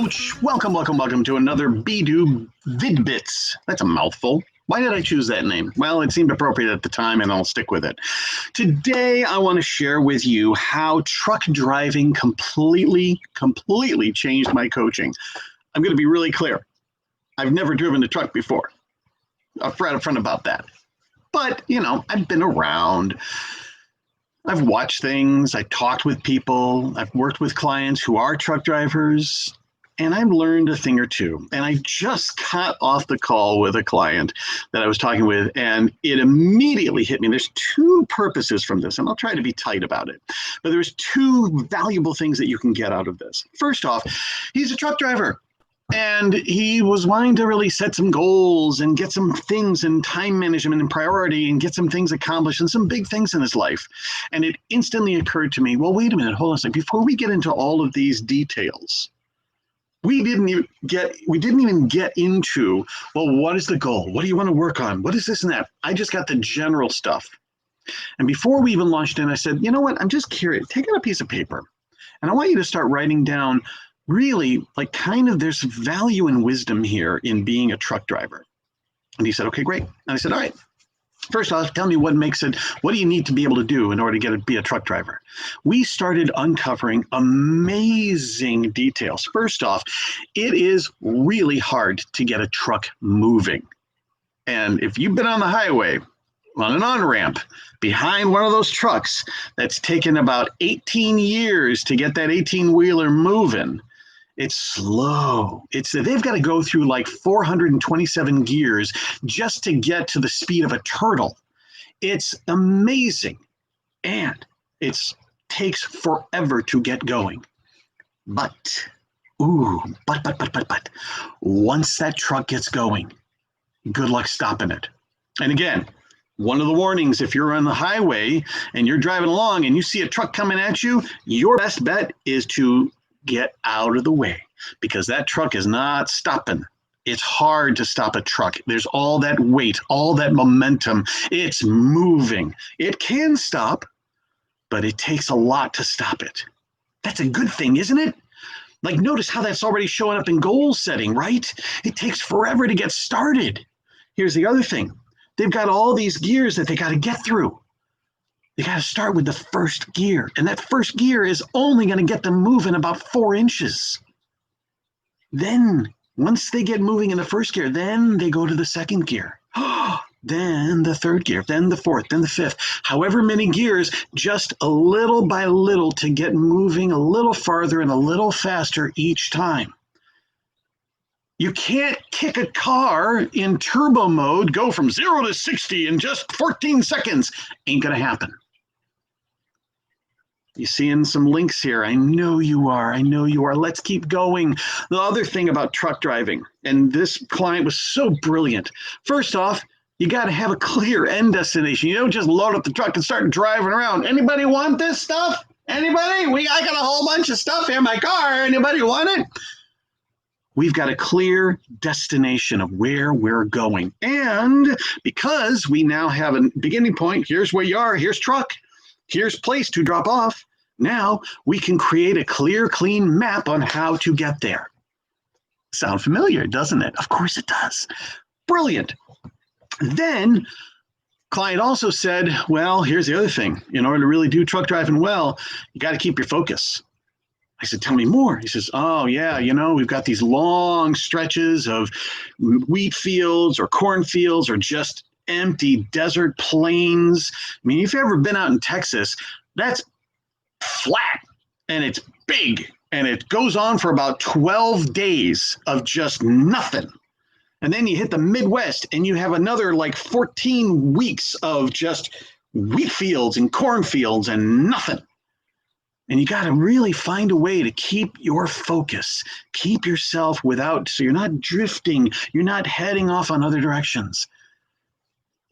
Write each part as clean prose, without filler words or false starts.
coach. Welcome to another BDO VidBits. That's a mouthful. Why did I choose that name? Well, it seemed appropriate at the time and I'll stick with it. Today, I want to share with you how truck driving completely changed my coaching. I'm going to be really clear. I've never driven a truck before. I'm right up front about that. But, I've been around. I've watched things. I've talked with people. I've worked with clients who are truck drivers. And I've learned a thing or two. And I just got off the call with a client that I was talking with, and it immediately hit me. There's two purposes from this, and I'll try to be tight about it. But there's two valuable things that you can get out of this. First off, he's a truck driver. And he was wanting to really set some goals and get some things in time management and priority and get some things accomplished and some big things in his life. And it instantly occurred to me, well, wait a minute, hold on a second. Before we get into all of these details, we didn't even get into, well, what is the goal? What do you want to work on? What is this and that? I just got the general stuff. And before we even launched in, I said, you know what? I'm just curious. Take out a piece of paper. And I want you to start writing down really, there's value and wisdom here in being a truck driver. And he said, okay, great. And I said, all right, first off, tell me what do you need to be able to do in order to be a truck driver? We started uncovering amazing details. First off, it is really hard to get a truck moving. And if you've been on the highway, on an on-ramp, behind one of those trucks that's taken about 18 years to get that 18-wheeler moving, it's slow. They've got to go through 427 gears just to get to the speed of a turtle. It's amazing. And it takes forever to get going. But once that truck gets going, good luck stopping it. And again, one of the warnings, if you're on the highway and you're driving along and you see a truck coming at you, your best bet is to get out of the way, because that truck is not stopping. It's hard to stop a truck. There's all that weight, all that momentum. It's moving. It can stop, but it takes a lot to stop it. That's a good thing, isn't it? Notice how that's already showing up in goal setting, right? It takes forever to get started. Here's the other thing. They've got all these gears that they got to get through. They got to start with the first gear. And that first gear is only going to get them moving about 4 inches. Then, once they get moving in the first gear, then they go to the second gear. Then the third gear, then the fourth, then the fifth. However many gears, just a little by little to get moving a little farther and a little faster each time. You can't kick a car in turbo mode, go from 0 to 60 in just 14 seconds. Ain't going to happen. You seeing some links here? I know you are. Let's keep going. The other thing about truck driving, and this client was so brilliant. First off, you got to have a clear end destination. You don't just load up the truck and start driving around. Anybody want this stuff? Anybody? I got a whole bunch of stuff in my car. Anybody want it? We've got a clear destination of where we're going. And because we now have a beginning point, here's where you are, here's truck, here's place to drop off. Now we can create a clear, clean map on how to get there. Sound familiar, doesn't it? Of course it does. Brilliant. Then client also said, well, here's the other thing. In order to really do truck driving well, you got to keep your focus. I said, tell me more. He says, oh, yeah, we've got these long stretches of wheat fields or cornfields or just empty desert plains. I mean, if you've ever been out in Texas, that's flat and it's big and it goes on for about 12 days of just nothing. And then you hit the Midwest and you have another 14 weeks of just wheat fields and cornfields and nothing. And you got to really find a way to keep your focus, keep yourself so you're not drifting, you're not heading off on other directions.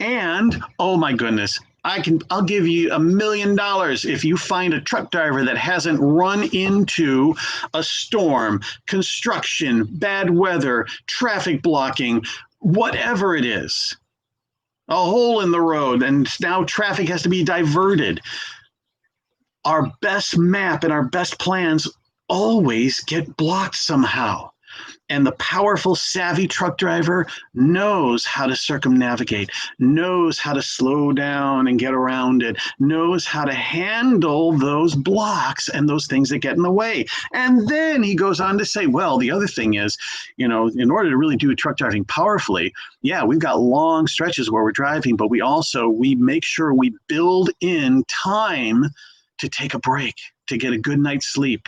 And, oh my goodness, I'll give you $1 million if you find a truck driver that hasn't run into a storm, construction, bad weather, traffic blocking, whatever it is, a hole in the road, and now traffic has to be diverted. Our best map and our best plans always get blocked somehow. And the powerful, savvy truck driver knows how to circumnavigate, knows how to slow down and get around it, knows how to handle those blocks and those things that get in the way. And then he goes on to say, well, the other thing is, in order to really do truck driving powerfully, yeah, we've got long stretches where we're driving, but we make sure we build in time to take a break, to get a good night's sleep.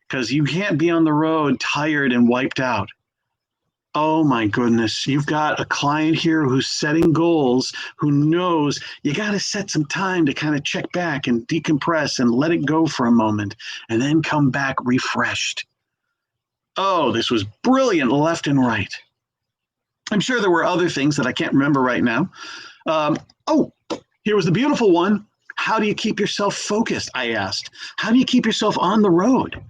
Because you can't be on the road tired and wiped out. Oh my goodness, you've got a client here who's setting goals, who knows you got to set some time to kind of check back and decompress and let it go for a moment, and then come back refreshed. Oh, this was brilliant left and right. I'm sure there were other things that I can't remember right now. Here was the beautiful one. How do you keep yourself focused? I asked. How do you keep yourself on the road?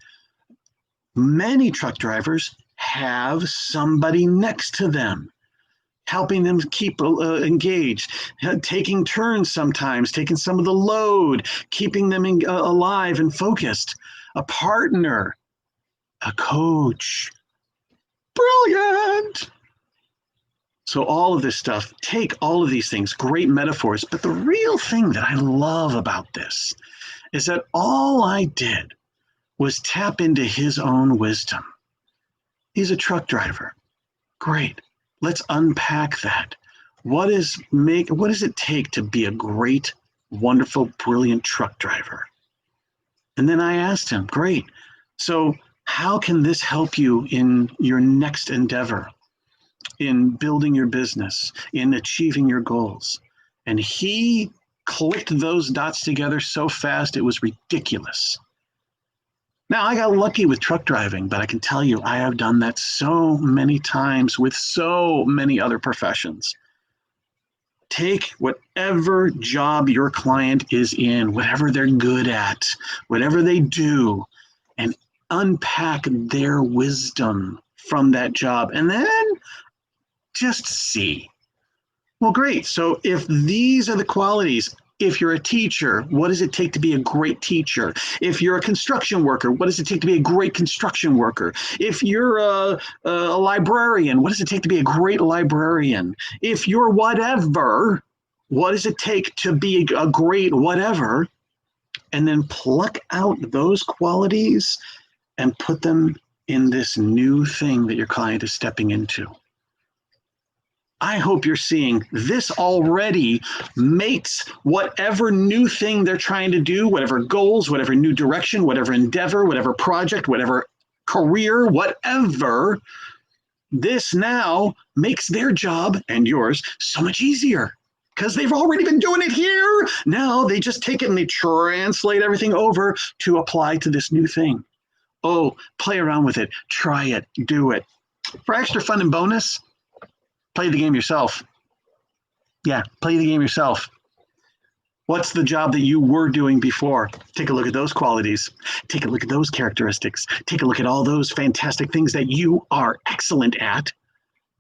Many truck drivers have somebody next to them, helping them keep engaged, taking turns sometimes, taking some of the load, keeping them alive and focused. A partner, a coach. Brilliant! So all of this stuff, take all of these things, great metaphors, but the real thing that I love about this is that all I did was tap into his own wisdom. He's a truck driver. Great. Let's unpack that. What does it take to be a great, wonderful, brilliant truck driver? And then I asked him, great. So how can this help you in your next endeavor, in building your business, in achieving your goals? And he clicked those dots together so fast, it was ridiculous. Now, I got lucky with truck driving, but I can tell you I have done that so many times with so many other professions. Take whatever job your client is in, whatever they're good at, whatever they do, and unpack their wisdom from that job, and then just see. Well, great. So if these are the qualities, if you're a teacher, what does it take to be a great teacher? If you're a construction worker, what does it take to be a great construction worker? If you're a librarian, what does it take to be a great librarian? If you're whatever, what does it take to be a great whatever? And then pluck out those qualities and put them in this new thing that your client is stepping into. I hope you're seeing this already mates whatever new thing they're trying to do, whatever goals, whatever new direction, whatever endeavor, whatever project, whatever career, whatever. This now makes their job and yours so much easier because they've already been doing it here. Now they just take it and they translate everything over to apply to this new thing. Oh, play around with it. Try it. Do it. For extra fun and bonus, play the game yourself. Yeah, play the game yourself. What's the job that you were doing before? Take a look at those qualities. Take a look at those characteristics. Take a look at all those fantastic things that you are excellent at.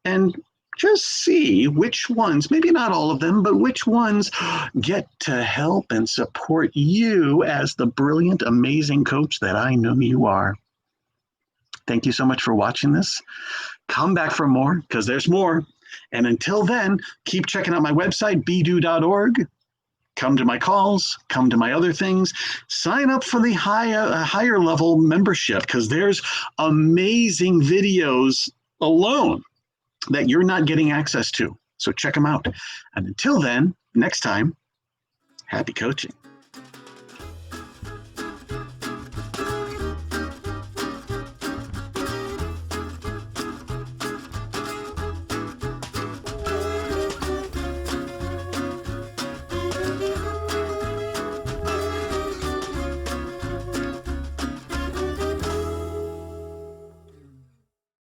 And just see which ones, maybe not all of them, but which ones get to help and support you as the brilliant, amazing coach that I know you are. Thank you so much for watching this. Come back for more, because there's more. And until then, keep checking out my website, bedo.org. Come to my calls, come to my other things, sign up for the higher level membership, because there's amazing videos alone that you're not getting access to. So check them out. And until then, next time, happy coaching.